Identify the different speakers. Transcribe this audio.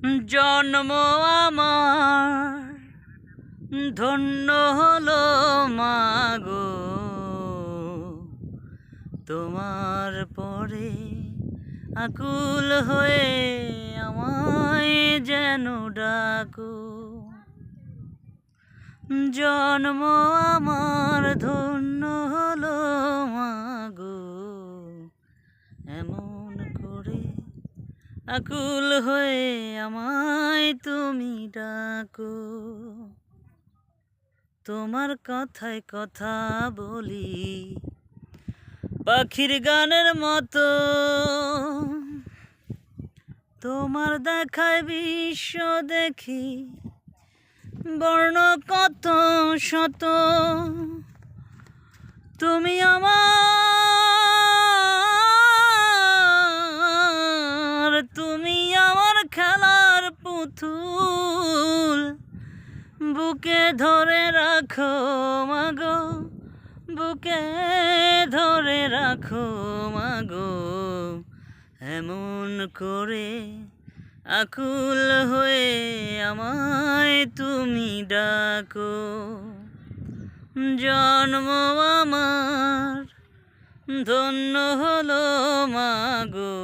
Speaker 1: জন্ম আমার ধন্য হলো মাগো, তোমার পরে আকুল হয়ে আমায় যেন ডাকো। জন্ম আমার ধন্য হলো মাগো, এমন করে আকুল হয়ে আমায় তুমি ডাকো। তোমার কথায় কথা বলি পাখির গানের মতো, তোমার দেখায় বিশ্ব দেখি বর্ণ কত শত। তুমি আমার খেলার পুতুল, বুকে ধরে রাখো মাগো, বুকে ধরে রাখো মাগো, এমন করে আকুল হয়ে আমায় তুমি ডাকো। জন্ম আমার ধন্য হলো মাগো।